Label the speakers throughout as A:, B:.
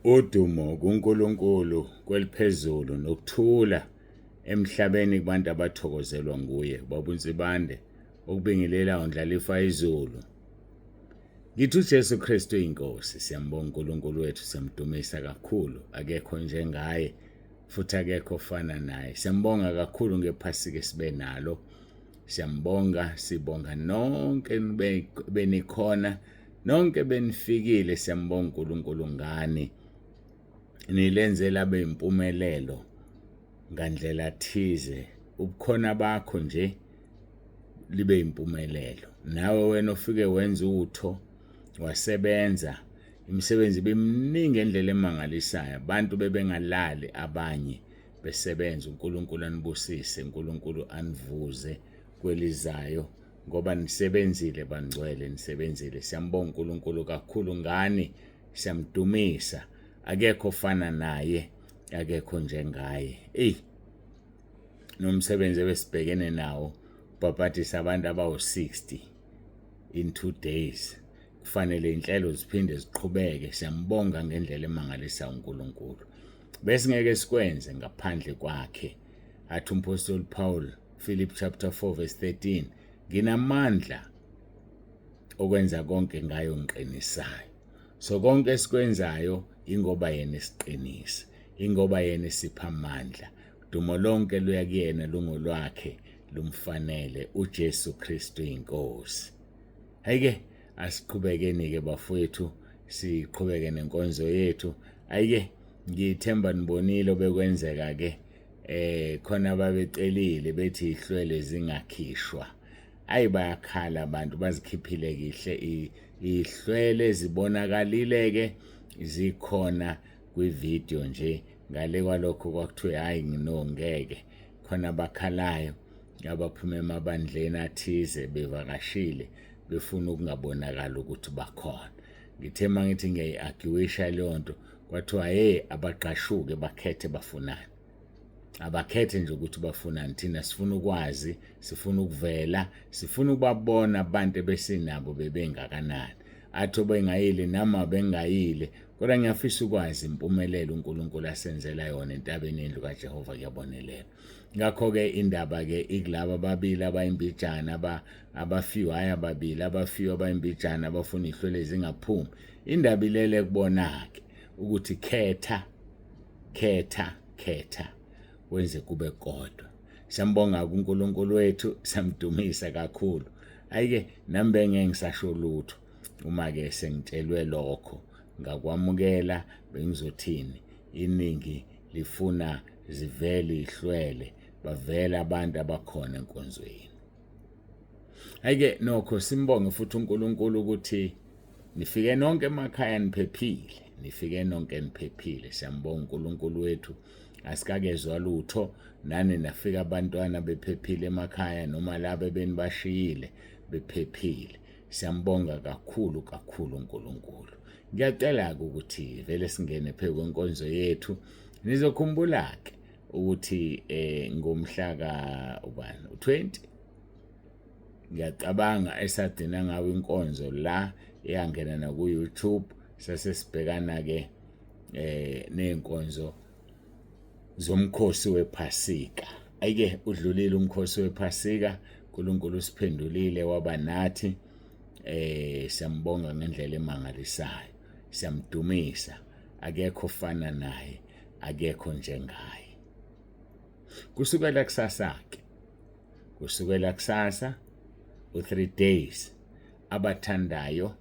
A: Udumo kuNkulunkulu kweliphezulu nokuthula emhlabeni kubantu abathokozelwa nguye. Baba uNsibande okubingelela undlalifa izulu. Ngithi uJesu Kristu inkosi, siyambonga uNkulunkulu wethu, siyamdumisa kakhulu, akekho njengaye futhi akekho ofana naye. Siyambonga kakhulu ngephasika esibe nalo. Siyambonga, sibonga nonke benikhona, nonke benifikile. Siyambonga uNkulunkulu ngani nilenze labe impumelelo ngandlela thize. Ubukhona bakho nje libe impumelelo. Nawe wena ufike wenza utho, wasebenza, imisebenzi beminingi ngendlela emangalisayo. Abantu bebengalali abanye besebenza. uNkulunkulu anibusise, uNkulunkulu anivuze kwelizayo ngoba nisebenzile bangcwele, nisebenzile. Siyambonga uNkulunkulu kakhulu ngani, siyamdumisa. Akekho ofana naye, akekho njengaye. Nomsebenzi ebesibhekene nawo, ubhabhadisa abantu abawu-60 in 2 days. Kufanele inhlelo ziphinde ziqhubeke. Siyambonga ngendlela emangalisa uNkulunkulu. Besingeke sikwenze ngaphandle kwakhe. Athi umpostoli Paul, Philip chapter 4 verse 13, nginamandla okwenza konke ngayo ngiqinisayo. So konke esikwenzayo ingoba yena esiqinisa, ingoba yena esipha amandla. Dumo lonke luya kuyena, lungolwakhe, lumfanele uJesu Kristu inkosi. Hayike asiqhubekeni-ke bafowethu, siqhubeke nenkonzo yethu. Ayike ngithemba nibonile obekwenzeka-ke. Khona ababecelile bethi ihlwele zingakhishwa. Bayakhala abantu, bazikhiphile kihle ihlwele, zibonakalile-ke, zikhona kwividiyo nje. Ngale kwalokho kwakuthiwe ngeke. Khona abakhalayo abaphuma emabandleni athize bevakashile befuna ukungabonakala ukuthi bakhona. Ngithema ngithi ngiyayi-arguisha leyo nto. Kwathiwa abaqashuke bakhethe bafunani. Abakhethe nje ukuthi bafunani. Thina sifuna ukwazi, sifuna ukuvela, sifuna ukubabona abantu ebesinabo bebengakanani. Athi bengayile nama bengayile, kodwa ngiyafisa ukwazi impumelelo uNkulunkulu asenzela yona entabeni yendlu kaJehova kuyabonelela. Ngakho-ke indaba-ke ikulaba ababili abayimbijana abafiwa, ababili abafiwa abayimbijana abafuna ihlwele zingaphumi. Indaba ilele kubona-ke ukuthi khetha wenze kube kodwa. Siyambonga uNkulunkulu wethu, siyamdumisa kakhulu. Ayike nami bengeke ngisasho lutho uma-ke sengitshelwe lokho. Ngakwamukela bengizothini, iningi lifuna zivele ihlwele, bavele abantu abakhona enkonzweni. Ayike nokho simbonge futhi uNkulunkulu ukuthi nifike nonke emakhaya niphephile, nifike nonke niphephile. Siyambonga uNkulunkulu wethu, asikakezwa lutho. Nani nafika abantwana bephephile emakhaya, noma labo benibashiyile bephephile. Siyambonga kakhulu uNkulunkulu. Ngiyacela-ke ukuthi vele singene phezu kwenkonzo yethu. Nizokhumbula-ke ukuthi ngomhla ka-20 ngiyacabanga esadina ngawo inkonzo la eyangena na ku-YouTube. Sasesibhekana-ke ney'nkonzo zomkhosi wephasika. Ayike udlulile umkhosi wephasika, uNkulunkulu usiphendulile waba nathi. Siyambonga ngendlela emangalisayo, siyamdumisa. Akekho ofana naye, akekho njengaye. Kusukela kusasa u-3 days abathandayo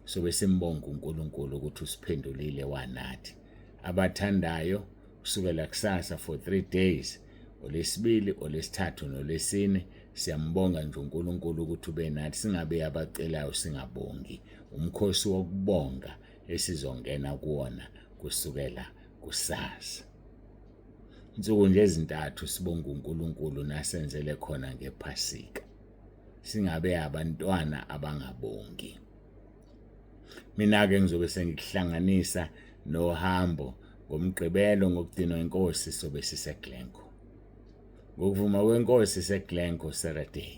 A: sobe simbonga uNkulunkulu ukuthi usiphendulile wanathi. Abathandayo kusukela kusasa for 3 days, oLwesibili, oLwesithathu noLwesine. Siyambonga nje uNkulunkulu ukuthi ube nathi, singabe abacelayo singabongi. Umkhosi wokubonga esizongena kuwona kusukela kusasa. Insuku nje ezintathu sibonga uNkulunkulu nasenzele khona ngephasika. Singabe abantwana abangabongi. Mina-ke ngizobe sengikuhlanganisa nohambo ngomgqibelo ngokudinwa inkosi sobe siseGlencoe. Ngokuvuma kwenkosi seGlencoe Saturday.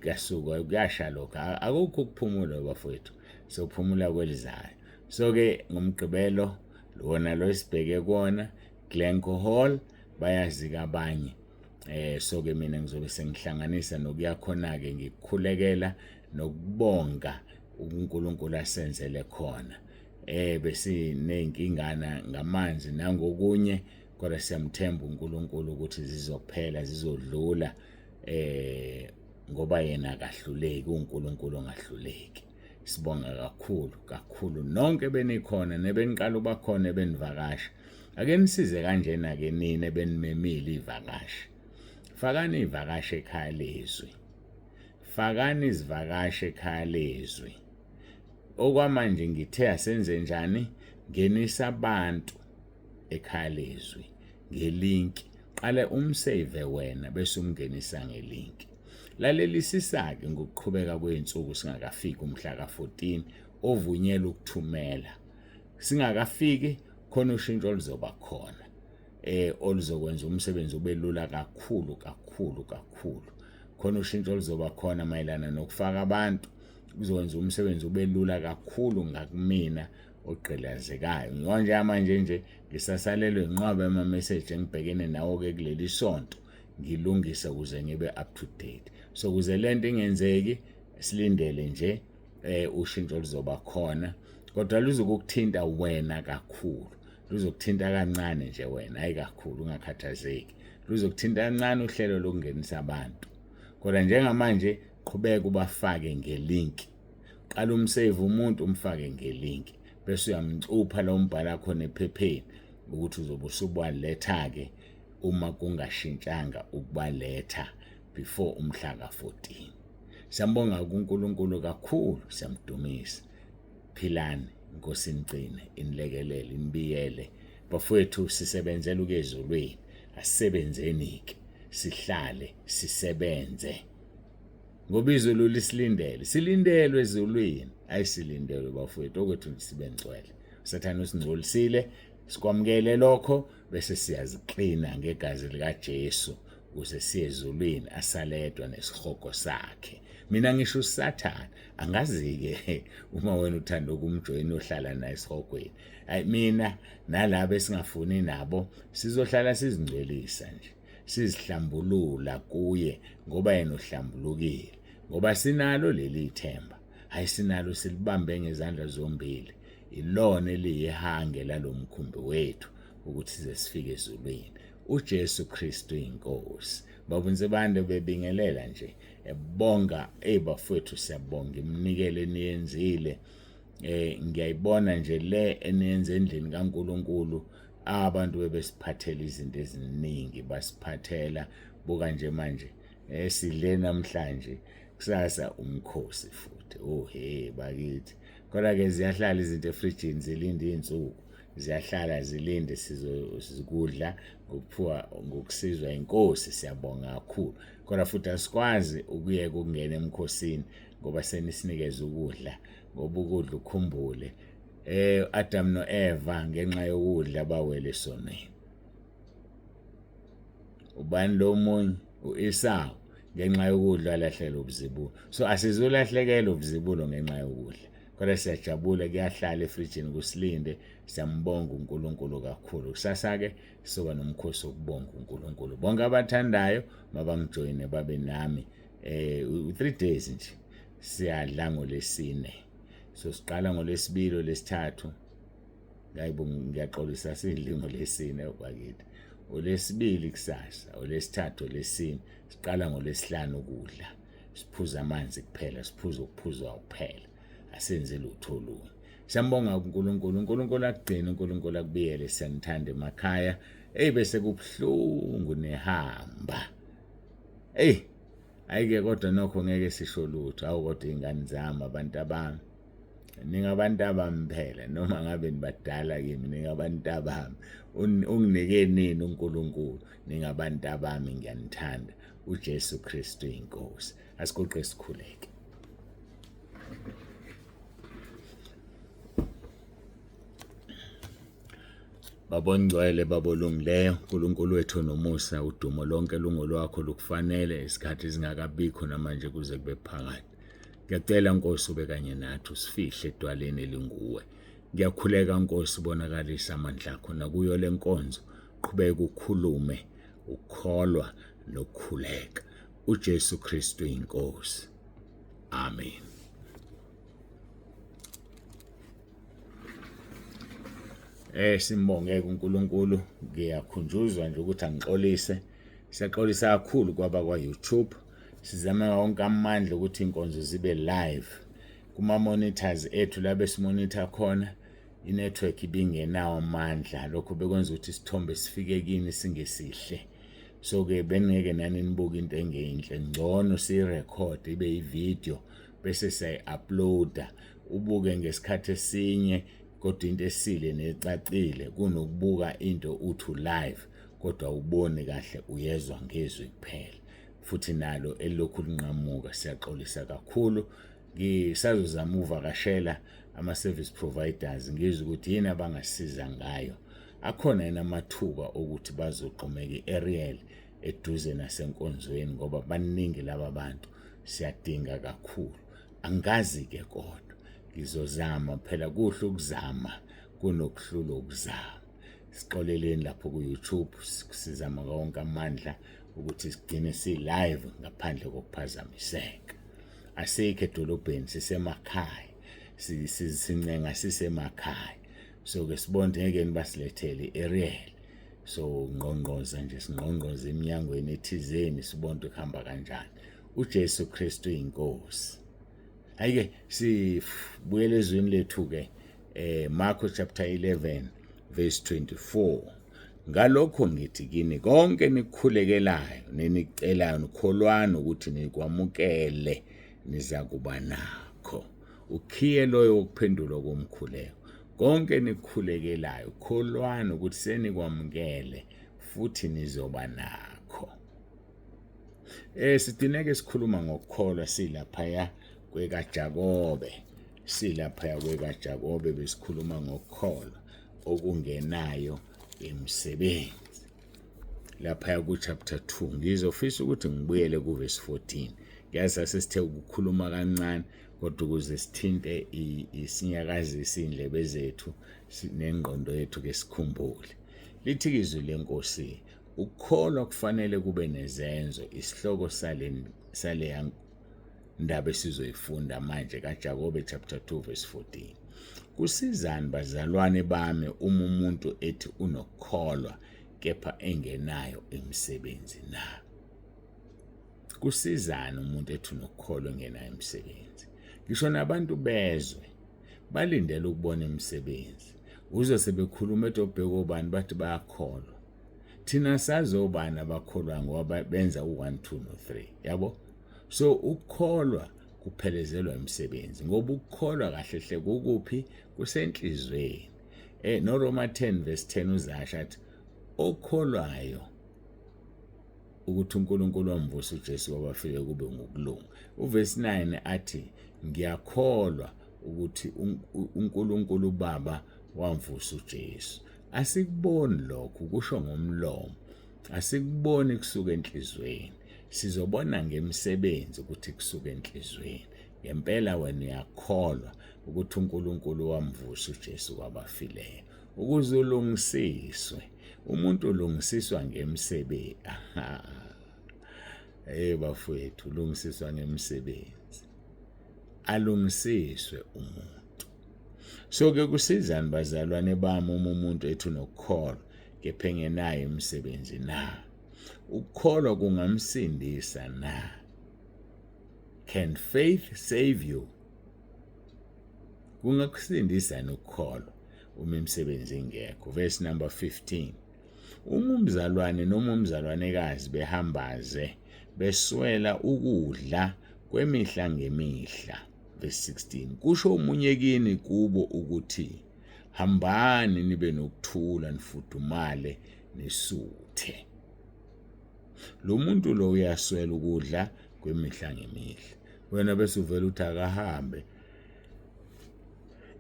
A: Kuyasuka kuyasha lokho. Akukho ukuphumula bafowethu. Sophumula kwelizayo. So-ke ngomgqibelo lona lo sibheke kona Glencoe bayazi abanye. So ke mina ngizobe sengihlanganisa nokuya khona ke ngikukhulekela nokubonga uNkulunkulu asenzele khona. Bese nezinkingana ngamanzi nangokunye kodwa siyamthemba uNkulunkulu ukuthi zizophela zizodlula ngoba yena akahluleki, uNkulunkulu ongahluleki. Sibonga kakhulu nonke benikhona nebeniqala ubakhona benivakasha. Ake nisize kanjena ke nina benimemile ivakashi. Fakani ivakashi ekhaya lezwi. Fakani izivakashi ekhaya lezwi. Okwamanje ngithe asenze njani? Ngenisa abantu ekhaya lezwi ngelink. Qale umsave wena bese umngenisa ngelink. Lalelisisa ke ngokuqhubeka kweinsuku singakafiki umhla ka14 ovunyela ukuthumela. Singakafiki khona ushintsho oluzoba khona. Oluzokwenza umsebenzi ube lula kakhulu. Khona ushintsho oluzoba khona mayelana nokufaka abantu. Kuzokwenza umsebenzi ube lula kakhulu ngakumina ogqilazekayo. Ngonje manje nje ngisasalelwe inqwaba ama-message engibhekene nawo ke kuleli sonto ngilungisa ukuze ngibe up to date. So kuze lento ingenzeki silindele nje ushintsho luzoba khona kodwa luzokuthinta wena kakhulu. Luzokuthinta kancane nje wena hayi kakhulu ungakhathazeki. Luzokuthinta kancane uhlelo lokungenisa abantu. Kodwa njengamanje qhubeka ubafake ngelink. Qala umsave umuntu umfake ngelink bese uyamcupha lo mbhala khona ephepheni ukuthi uzobe usubaletha ke uma kungashintshanga ukubaletha before umhla ka14. Siyambonga uNkulunkulu kakhulu, siyamdumisa. Philani Nkosi niqine, inilekelele, inibiyele. Bafowethu sisebenzela ukezulwini, asisebenzeni ke. Sihlale sisebenze. Ngoba izulu lisilindele. Silindelwe ezulwini, ayisilindelwe bafowethu okwethu sibengcwele. Usathane usingcolisile, sikwamukele lokho bese siyaziqina ngegazi lika Jesu ukuze siye ezulwini asaledwa nesihogo sakhe. Mina ngisho uSathane angazi ke uma wena uthanda ukumjoyina ohlala naye esihogweni. Mina nalabo esingafuni nabo sizohlala sizingcwelisa nje. Sizihlambulula kuye ngoba yena uhlambulukile. Ngoba sinalo leli themba. Hayi sinalo silibambe ngezandla zombili. Ilona eliyihange lalomkhumbi wethu ukuthi size sifike ezulwini. uJesu Kristu inkosi. Babunze bande bebingelela nje ebonga bafowethu siyabonga imnikele niyenzile. Ngiyayibona nje le eniyenze endlini kaNkulunkulu abantu bebesiphathela izinto eziningi basiphathela buka nje manje sidle namhlanje kusasa umkhosi futhi bakithi. Kodwa ke ziyahlala izinto efrijini zilinde izinsuku. Ziyahlala zilinde sizokudla ngokuphuwa ngokusizwa inkosi siyabonga kakhulu. Kodwa futhi asikwazi ukuyeka ukungena emkhosini ngoba senisinikeza ukudla ngoba ukudla ukukhumbule Adam noEva ngenxa yokudla bawele sonweni. Ubani lo munye uEsau ngenxa yokudla lahlela ubuzibulo. So asizolahlekela ubuzibulo ngenxa yokudla. Kodwa siyajabula kuyahlala efrijini kusilinde. Siyambonga uNkulunkulu kakhulu. Kusasa ke soba nomkhosi wokubonga uNkulunkulu. Bonke abathandayo mabangijoyine babe nami 3 days nje. Siyadla ngolesine. So siqala ngolesibili lesithathu. Ngiyaqolisa sidli ngolesine bakithi. Olesibili kusasa, olesithathu lesine. Siqala ngolesihlanu ukudla. Siphuza amanzi kuphela, siphuza ukuphuzwa kuphela. Asenze lutho lunye. Siyambonga uNkulunkulu. uNkulunkulu akugcine, uNkulunkulu akubiyele, siyanithanda emakhaya. Bese kubhlungu nehamba. Ayike kodwa nokho ngeke sisho lutho. Awu kodwa ingane zami abantu abami. Ningabantu abami phela noma ngabe nibadala kimi ningabantu abami. Unginike nini uNkulunkulu. Ningabantu abami ngiyanithanda. uJesu Kristu inkosi. Asiguqe sikhuleke. Babongcwele babolungileyo uNkulunkulu wethu nomusa udumo lonke lungolwakho lukufanele isikhathi singakabikho namanje kuze kube phakade. Ngiyacela Nkosi ube kanye nathi usifihle edwaleni elinguwe. Ngiyakhuleka Nkosi bonakalisa amandla akho nakuyo lenkonzo. Qhubeka ukhulume, ukholwa nokukhuleka. uJesu Kristu inkosi. Amen. Simbongeke uNkulunkulu. Ngiyakhunjuzwa nje ukuthi angixolise. Siyaxolisa kakhulu kwaba kwa-YouTube. Sizama wonke amandla ukuthi inkonzo zibe live. Kuma-monitors ethu labe simonitha khona, inetwork ibingenawo amandla. Lokho bekwenza ukuthi isithombe sifike kini singesihle. So-ke beningeke nani nibuke into engeyinhle. Ngcono siyirekhode ibe yivideo bese siyayi-uploada. Ubuke ngesikhathi esinye kodwa into esile necacile kunokubuka into uthu live kodwa ubone kahle uyezwa ngezwi kuphela. Futhi nalo elokhu linqamuka siyaxolisa kakhulu. Ngisazozama uvakashela ama-service providers ngizwe ukuthi yini abangasiza ngayo. Akhona yena amathuba ukuthi bazoxhumeka i-Ariel eduze nasenkonzweni ngoba baningi laba bantu siyadinga kakhulu. Angazi-ke kodwa ngizozama phela kuhle ukuzama kunokuhlula ukuzama. Sixoleleni lapho ku-YouTube sizama konke amandla ukuthi sigcine si-live ngaphandle kokuphazamiseka. Asikho edolobheni sisemakhaya. Sincenga sisemakhaya. So-ke sibonde ngeke nibasilethele i-Ariel. So ngqongqoza nje singqongqoza eminyangweni ethizeni sibonde kuhamba kanjani. uJesu Kristu inkosi. Ayike sibuyele ezweni lethu-ke Marko chapter 11 verse 24. Ngalokho ngithi kini konke nikukhulekelayo nenicelayo nikholwana ukuthi nikwamukele niza kuba nakho. Ukhiye loyo wokuphendula komkhuleko. Konke nikukhulekelayo kholwana ukuthi senikwamukele futhi nizoba nakho. Sidineke sikhuluma ngokukholwa silaphaya kwekaJakobe. Silaphaya kwekaJakobe besikhuluma ngokukholwa okungenayo imisebenzi. Laphaya ku-chapter 2 ngizofisa ukuthi ngibuyele ku-verse 14. Ngiyazi sesithe ukukhuluma kancane kodwa ukuze sithinte isinyakazisi indlebe zethu nengqondo yethu ke sikhumbule. Lithi izwi lenkosi, ukukholwa kufanele kube nezenzo. Isihloko sale ndaba esizoyifunda manje kaJakobe chapter 2 verse 14. Kusizani bazalwane bami uma umuntu ethi unokukholwa kepha engenayo imisebenzi na? Kusizani umuntu ethi unokukholwa engenayo imisebenzi? Ngisho nabantu bezwe balindele ukubona imisebenzi. Uzo sebekhuluma etobheka obani bathi bayakholwa. Thina sazi obani abakholwa ngoba benza u1 2 no3, yabo? So ukukholwa kuphelezelwa imisebenzi ngoba ukukholwa kahle hle kukuphi? Kusenhlizweni. No Roma 10 verse 10 uzasho athi okholwayo ukuthi uNkulunkulu wamvusa uJesu wabafile kube ngokulunga. Uverse 9 athi ngiyakholwa ukuthi uNkulunkulu Baba wamvusa uJesu. Asikuboni lokho kusho ngomlomo. Asikuboni kusuka enhlizweni. Sizobona ngemisebenzi ukuthi kusuka enhlizweni. Ngempela wena uyakholwa ukuthi uNkulunkulu wamvusa uJesu kwabafileyo ukuze ulungisiswe. Umuntu ulungisiswa ngemisebenzi. Bafowethu ulungisiswa ngemisebenzi. Alungisiswe umuntu. So-ke kusizani bazalwane bami uma umuntu ethi unokukholwa kepha engenayo imisebenzi na? Ukukholwa kungamsindisa na? Can faith save you? Kungakusindisa ukukholwa uma imisebenzi ingekho. Verse number 15. Uma umzalwane noma umzalwanekazi behambaze beswela ukudla kwemihla ngemihla. Verse 16. Kusho umunye kini kubo ukuthi hambani nibe nokuthula nifudumale nisuthe. Lo muntu lo uyaswela ukudla kwemihla ngemihla. Wena bese uvela uthi akahambe.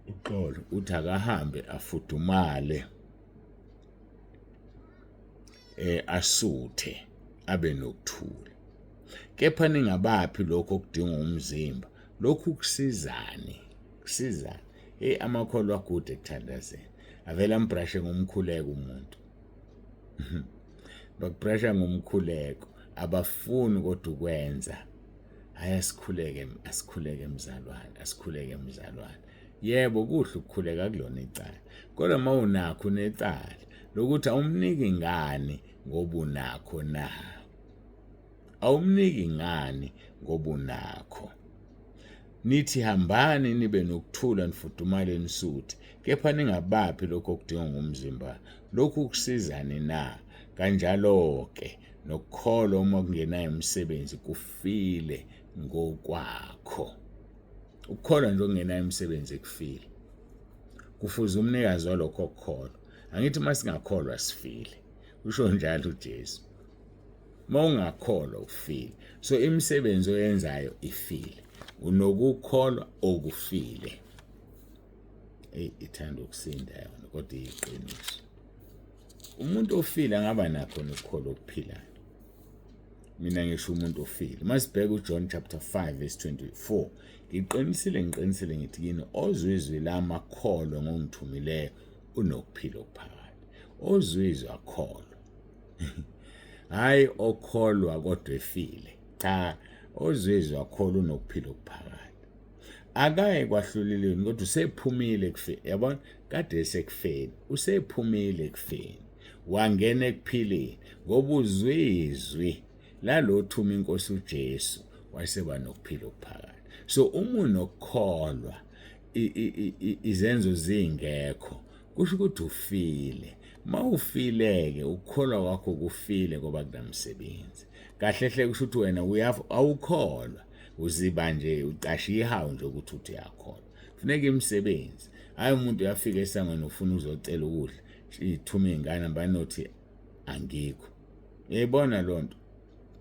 A: Uxolo uthi akahambe afudumale asuthe abe nokuthula. Kepha ningabaphi lokho okudinga umzimba. Lokhu kusizani. amakholwa akude ekuthandazeni avela ambrashe ngomkhuleko umuntu bakubrasha ngomkhuleko abafuni kodwa ukwenza asikhuleke mzalwane yebo kuhle ukukhuleka kulona icala kodwa mawunakho necala lokuthi awumniki ngani ngoba unakho na awumniki ngani ngoba unakho nithi hambani nibe nokuthula nifudumale nisuthi kepha ningabaphi lokho okudingwa ngumzimba lokhu kusizani na kanjalo ke nokukholwa uma kungenayo imisebenzi kufile ngokwakho ukukholwa nje okungenayo imisebenzi ekufile kufuza umnikazi walokho okukholwa angithi masingakholwa sifile usho njalo uJesu mawungakholwa ufile so imisebenzi oyenzayo ifile unokukholwa okufile ithanda ukusinda yona kodwa iqiniso umuntu ofile angaba nakho nokukholwa okuphilayo mina ngisho umuntu ofile masibheka uJohn chapter 5 verse 24 ngiqinisile ngithi kini ozwizwi lamakholwa ngongithumileyo unokuphila okuphakathi ozwizwa akholwa hayi okholwa kodwa efile cha ozwizwa akholwa unokuphila okuphakathi akaye kwahlulelweni kodwa usephumile ekufeni yabona kade esekufeni usephumile ekufeni wangena ekuphileni ngoba uzwizwi lalothuma inkosi uJesu wayeseba nokuphila okuphakathi so uma unokukholwa izenzo zingekho kusho ukuthi ufile mawufileke ukukholwa kwakho kufile ngoba kunamsebenzi kahle hle kusho ukuthi wena awukholwa uziba nje ucasha ihawu nje ukuthi uthi uyakholwa kufuneka imisebenzi hayi umuntu uyafika esangweni ufuna uzocela ukudla ithuma izingane banothi angikho yayibona lonto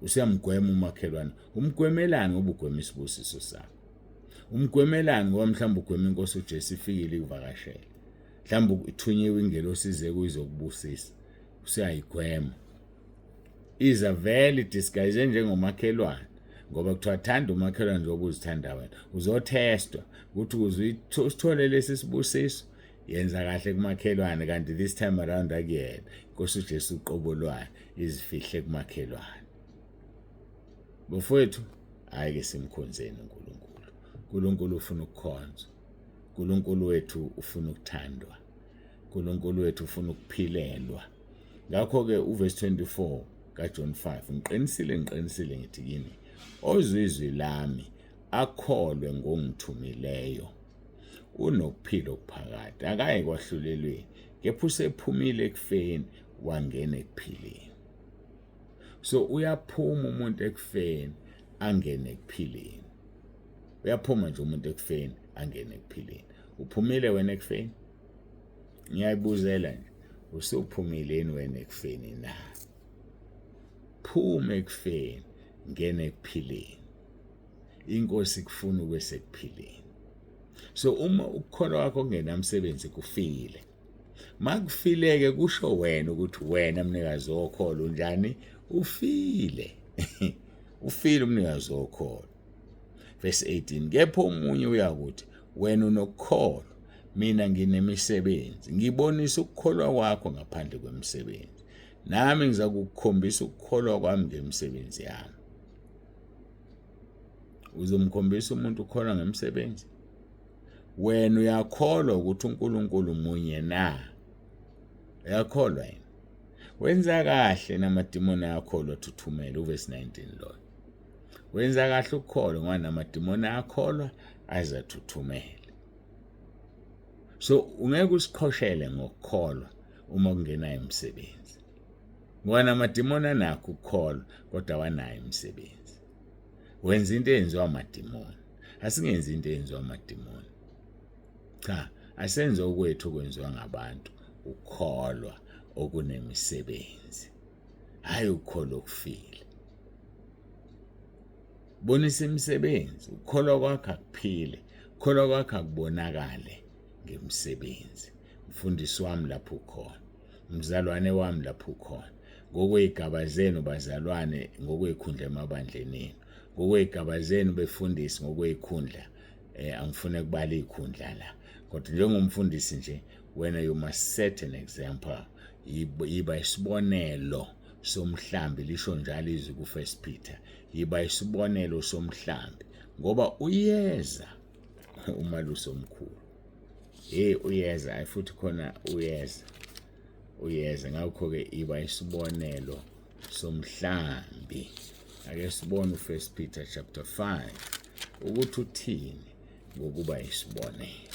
A: usiyamgwema umakhelwane umgwemelani ngoba ugwema isibusiso sakho umgwemelani ngoba mhlawumbe ugwema inkosi uJesu ifikile ikuvakashela mhlawumbe ithunyiwe ingelosi ize kuyizokubusisa usiyayigwema iza vele disguise njengomakhelwane ngoba kuthiwa thanda umakhelwane njengoba uzithanda wena uzothestwa ukuthi usithole lesi sibusiso yenza kahle kumakhelwane kanti this time around again inkosi uJesu uqobolwayo izifihle kumakhelwane bafowethu ayike simkhonzeni uNkulunkulu ufuna ukukhonzwa uNkulunkulu wethu ufuna ukuthandwa uNkulunkulu wethu ufuna ukuphilelwa ngakho ke uverse 24 kaJohn 5 ngiqinisile ngithi kini ozwizwi lami akholwe ngongithumileyo unokuphila okuphakathi akaye kwahlulelweni kepha usephumile ekufeni wangena ekuphileni so uyaphuma umuntu ekufeni angene ekuphileni uyaphuma nje umuntu ekufeni angene ekuphileni uphumile wena ekufeni ngiyayibuzela nje usuphumileni wena ekufeni na phuma ekufeni ngene ekuphileni inkosi kufuna ukwesekuphileni so uma ukukholwa kwakho kungenamsebenzi kufile makufileke kusho wena ukuthi wena mnikazi wokholo njani ufile ufile umnikazi wokholo verse 18 kepha omunye uyakuthi wena unokukholwa mina nginemisebenzi ngibonisa ukukholwa kwakho ngaphandle kwemisebenzi nami ngizakukhombisa ukukholwa kwami ngemisebenzi yami uzomkhombisa umuntu ukukholwa ngemisebenzi wena uyakholwa ukuthi uNkulunkulu munye na uyakholwa yini wenza kahle namadimoni ayakholwa thuthumela uverse 19 lo wenza kahle ukukholwa ngoba namadimoni ayakholwa azathuthumela so ungeke usikhoshele ngokukholwa uma kungenayo imisebenzi ngoba namadimoni anakho ukukholwa kodwa awanayo imisebenzi wenza into eyenziwa amadimoni asingenzi into eyenziwa amadimoni cha asenze okwethu okwenziwa ngabantu ukukholwa okunemisebenzi hayi ukukholwa okufile bonisa imisebenzi ukukholwa kwakho akuphile ukukholwa kwakho akubonakale ngemisebenzi mfundisi wami lapho ukhona umzalwane wami lapho ukhona ngokwezigaba zenu bazalwane ngokwezikhundla emabandleneni ngokwezigaba zenu befundisi ngokwezikhundla angifune kubala izikhundla la kodwa njengomfundisi nje wena you must set an example. Yiba isibonelo somhlambi, lisho njalo izwi ku1 Peter, yiba isibonelo somhlambi ngoba uyeza umalusi omkhulu. Uyeza futhi khona uyeza ngakho-ke iba isibonelo somhlambi. Ake sibone u1 Peter chapter 5 ukuthi uthini ngokuba isibonelo.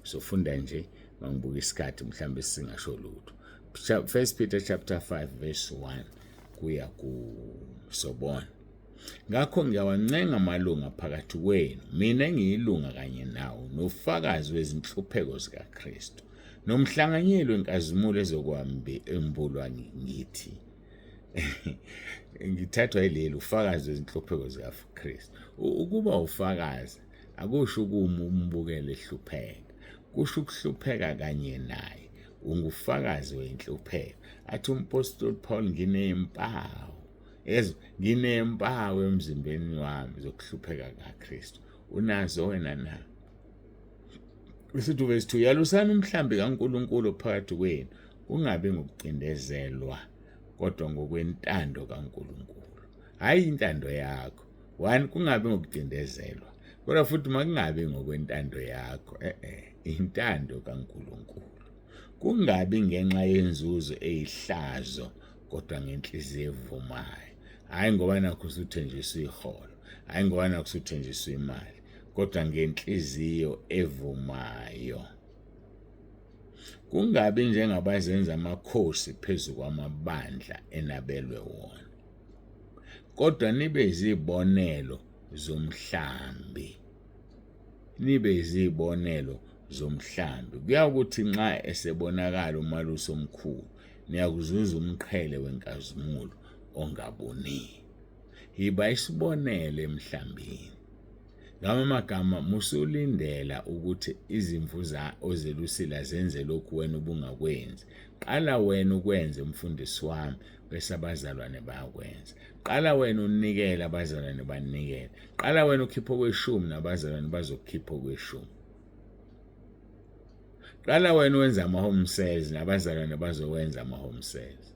A: Sofunda nje mangibuka isikhathi mhlambe singasho lutho. 1 Peter chapter 5 verse 1 kuya kusobona. Ngakho ngiyawancenga amalunga phakathi kwenu, mina engiyilunga kanye nawo, nofakazi wezinhlupheko zikaKristu, nomhlanganyeli wenkazimulo ezokwambulwa ngithi. Ngithathwa yileli ufakazi wezinhlupheko zikaKristu. Ukuba ufakazi akusho ukumbukela ehlupheka, kusho ukuhlupheka kanye naye. Ungufakazi wenhlupheko. Athi umpostoli Paul, nginempawu emzimbeni wami zokuhlupheka kaKristu. Unazo wena na? Usithi verse 2, yalusana umhlambi kaNkulunkulu phakathi kwenu, kungabe ngokucindezelwa kodwa ngokwentando kaNkulunkulu, hayi intando yakho. 1, kungabe ngokucindezelwa kodwa futhi makungabe ngokwentando yakho, intando kaNkulunkulu. Kungabi ngenxa yenzuzo eyihlazo kodwa ngenhliziyo evumayo, hayi ngoba nakho usuthenjiswa iholo, hayi ngoba nakho usuthenjiswa imali, kodwa ngenhliziyo evumayo. Kungabi njengabazenza amakhosi phezu kwamabandla enabelwe wona, kodwa nibe izibonelo zomhlambi. Nibe izibonelo zomhlambi. Kuyakuthi nxa esebonakala umalusi omkhulu, niyakuzuza umqhele wenkazimulo ongaboniyo. Yiba isibonelo emhlambini. Ngamagama musulindela ukuthi izimvu ozelusile zenze lokhu wena ubungakwenzi. Qala wena ukwenze umfundisi wami, bese abazalwane bayakwenza. Qala wena unikele, abazalwane banikele. Qala wena ukhiphe okweshumi, nabazalwane bazokhipha okweshumi. Qala wena wenza ama-home sales, nabazalwane bazowenza ama-home sales.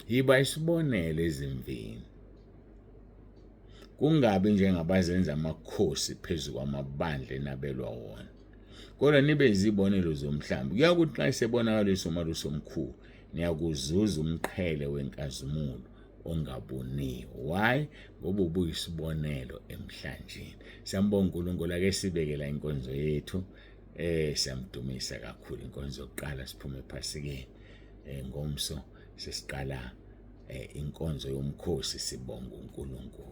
A: Yiba isibonelo ezimvini. Kungabi njengabazenza amakhosi phezu kwamabandla enabelwa wona, kodwa nibe izibonelo zomhlambi. Kuyakuthi xa esebonakalisa umalusi omkhulu, niyakuzuza umqhele wenkazimulo ongaboniyo. Why? Ngoba ubuyisibonelo emhlanjeni. Siyambonga uNkulunkulu. Ake sibekela inkonzo yethu. Siyamdumisa kakhulu. Inkonzo yokuqala siphume ephasikeni. Ngomso sesiqala inkonzo yomkhosi, sibonga uNkulunkulu.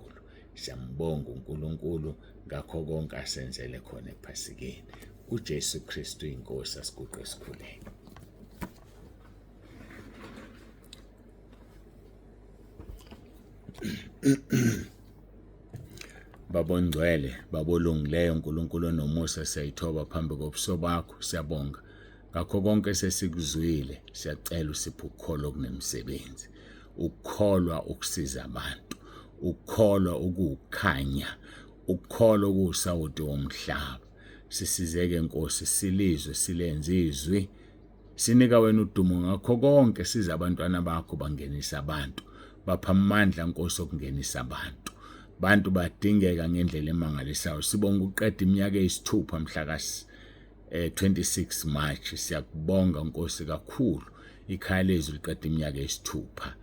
A: Siyambonga uNkulunkulu ngakho konke asenzele khona ephasikeni. uJesu Kristu inkosi asiguqe sikhuleke. Babongcwele, babolungileyo, uNkulunkulu onomusa, siyayithoba phambi kobuso bakho. Siyabonga ngakho konke sesikuzwile. Siyacela usiphe ukukholwa okunemsebenzi, ukukholwa ukusiza abantu, ukukholwa ukukhanya, ukukholwa okuwusawoti womhlaba. Sisizeke Nkosi, silizwe, silenze izwi, sinika wena udumo ngakho konke. Siza abantwana bakho bangenisa abantu, bapha amandla Nkosi okungenisa abantu. Bantu badingeka ngendlela emangalisayo. Sibonga uqeda iminyaka eyisithupha mhla ka-26 March. Siyakubonga Nkosi kakhulu ikhaya lezwi liqeda iminyaka eyisithupha,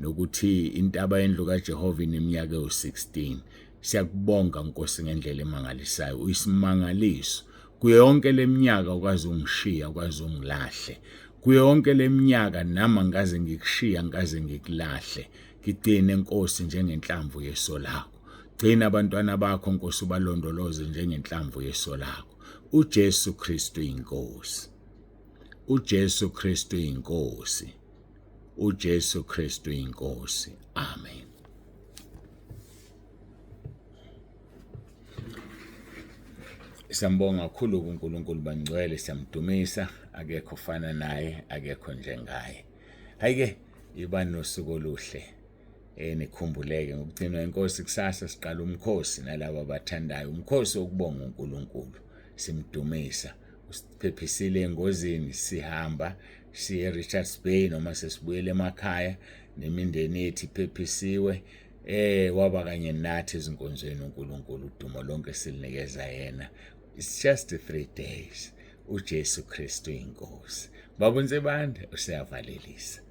A: nokuthi intaba yendlu kaJehova ineminyaka ewu-16. Siyakubonga Nkosi ngendlela emangalisayo. Uyisimangaliso kuyo yonke leminyaka, ukwazi ungishiya, ukwazi ungilahle. Kuyo yonke leminyaka nami ngikaze ngikushiya, ngikaze ngikulahle. Ngigcine Nkosi njengenhlamvu yeso lakho. Gcina abantwana bakho Nkosi, ubalondoloze njengenhlamvu yeso lakho. uJesu Kristu inkosi. uJesu Kristu inkosi. uJesu Kristu inkosi. Amen. Siyambonga kakhulu uNkulunkulu bangcwele, siyamdumisa. Akekho fana naye, akekho njengaye. Hayike iba nosuku oluhle. Nikhumbuleke ngokugcinwa inkosi kusasa siqala umkhosi nalabo abathandayo, umkhosi wokubonga uNkulunkulu. simdumisa. Usiphephisile engozini, sihamba siye eRichards Bay noma sesibuyele emakhaya nemindeni yethu iphephisiwe. Waba kanye nathi ezinkonzweni uNkulunkulu, udumo lonke silinikeza yena. It's just 3 days. uJesu Kristu inkosi. Baba uNzebande usiyavalelisa.